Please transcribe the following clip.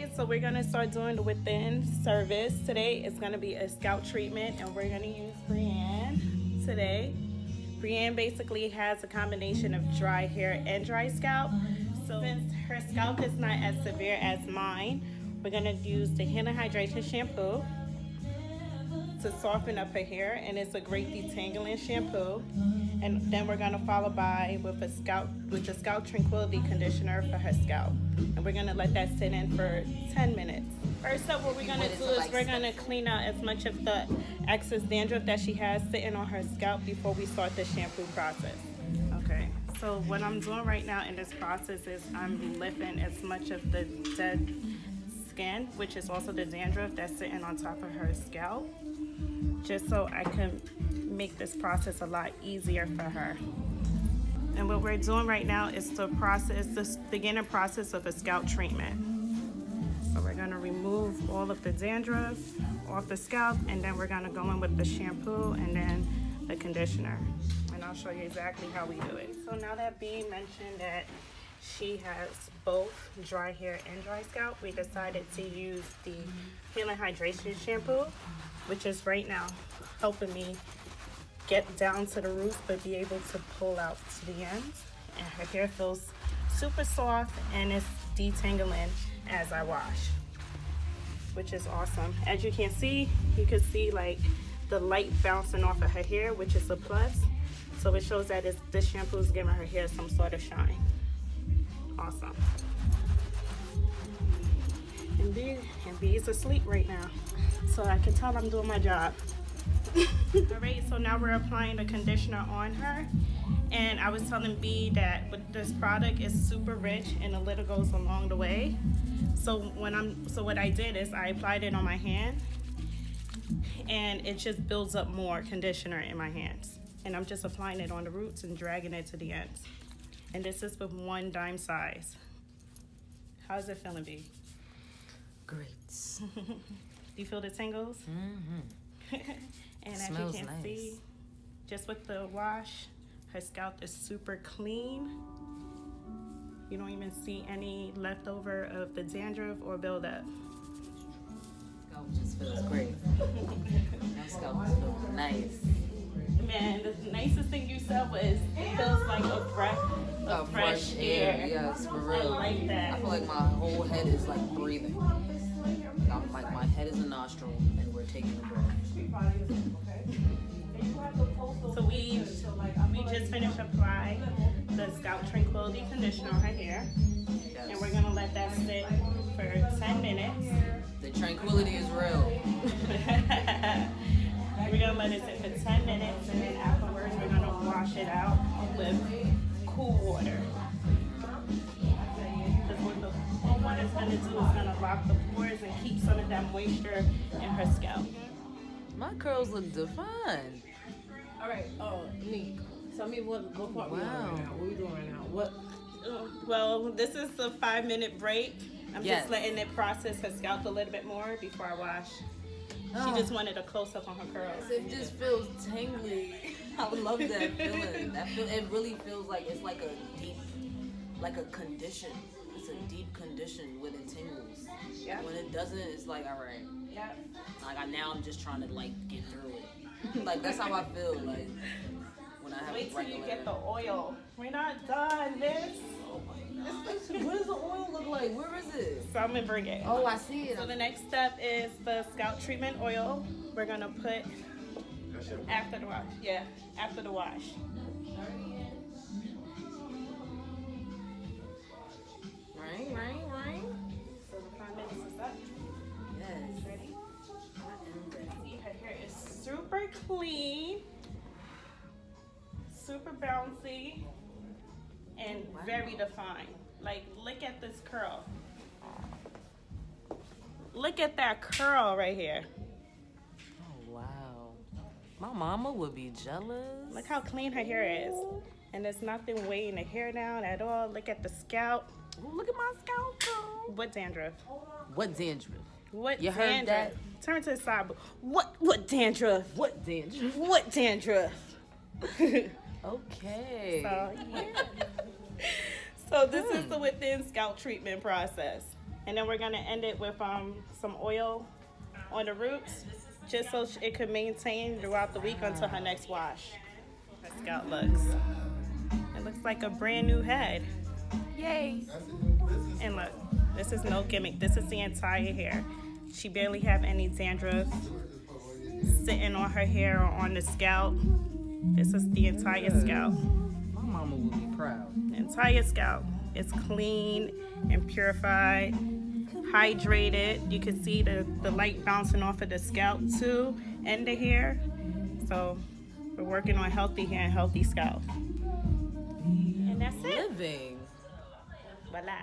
Alright, so we're gonna start doing the within service. Today it's gonna be a scalp treatment and we're gonna use Brienne today. Brienne basically has a combination of dry hair and dry scalp. So since her scalp is not as severe as mine, we're gonna use the Healing Hydration Shampoo to soften up her hair, and it's a great detangling shampoo. And then we're gonna follow by with the Scalp Tranquillity conditioner for her scalp. And we're gonna let that sit in for 10 minutes. First up, what we're gonna do is we're gonna clean out as much of the excess dandruff that she has sitting on her scalp before we start the shampoo process. Okay, so what I'm doing right now in this process is I'm lifting as much of the dead skin, which is also the dandruff that's sitting on top of her scalp, just so I can make this process a lot easier for her. And what we're doing right now is the beginning process of a scalp treatment. So we're gonna remove all of the dandruff off the scalp, and then we're gonna go in with the shampoo and then the conditioner. And I'll show you exactly how we do it. So now that B mentioned that she has both dry hair and dry scalp, we decided to use the Healing Hydration Shampoo, which is right now helping me get down to the roots but be able to pull out to the ends. And her hair feels super soft and it's detangling as I wash, which is awesome. As you can see like the light bouncing off of her hair, which is a plus. So it shows that this shampoo is giving her hair some sort of shine. Awesome. And B is asleep right now, so I can tell I'm doing my job. Alright, so now we're applying the conditioner on her, and I was telling B that with this product is super rich and a little goes along the way. So what I did is I applied it on my hand, and it just builds up more conditioner in my hands, and I'm just applying it on the roots and dragging it to the ends. And this is with 1 dime size. How's it feeling, B? Great. Do you feel the tingles? Mm-hmm. And Smells as you can nice. see, just with the wash, her scalp is super clean. You don't even see any leftover of the dandruff or buildup. Scalp just feels great. My scalp just feels nice. Man, the nicest thing you said was it feels like a breath of fresh air. Yes, for real. I like that. I feel like my whole head is like breathing. I'm like, my head is a nostril and we're taking a breath. So we just finished applying the Scalp Tranquility conditioner on her hair. Yes. And we're gonna let that sit for 10 minutes. The tranquility is real. We're gonna let it sit for 10 minutes, and then afterwards we're gonna wash it out with cool water. Because what the cool water is gonna do is gonna lock the pores and keep some of that moisture in her scalp. My curls look defined. All right, Neek, tell me what part we on right now. What we doing right now? What? Well, this is a 5-minute break. I'm Yes. just letting it process her scalp a little bit more before I wash. Oh. She just wanted a close-up on her curls. It just feels tingly. I love that feeling. It really feels like it's like a deep, like a condition. It's a deep condition when it tingles. Yeah. When it doesn't, it's like, all right. Yeah. Like now I'm just trying to like get through it. Like that's how I feel. Like when I have Wait a till you regular. get the oil. We're not done, miss. What does the oil look like? Where is it? So I'm gonna bring it. Oh, I see it. So the next step is the scalp treatment oil. We're gonna put after the wash. Yeah, after the wash. Right. So the 5 minutes is up. Yes. Ready? I am ready. Her hair is super clean, super bouncy, and very defined. Like, look at this curl. Look at that curl right here. Oh wow. My mama would be jealous. Look how clean her hair is. And there's nothing weighing the hair down at all. Look at the scalp. Ooh, look at my scalp, girl. What dandruff? What dandruff? What You heard dandruff? that? Turn to the side. What dandruff? What dandruff? What dandruff? Okay. So, yeah. So this is the within scalp treatment process. And then we're gonna end it with some oil on the roots, just so it could maintain throughout the week until her next wash. Her scalp looks. It looks like a brand new head. Yay! And look, this is no gimmick. This is the entire hair. She barely have any dandruff sitting on her hair or on the scalp. This is the entire scalp. My mama would be proud. The entire scalp is clean and purified, hydrated. You can see the light bouncing off of the scalp too and the hair. So we're working on healthy hair and healthy scalp. And that's it. Living. Voila.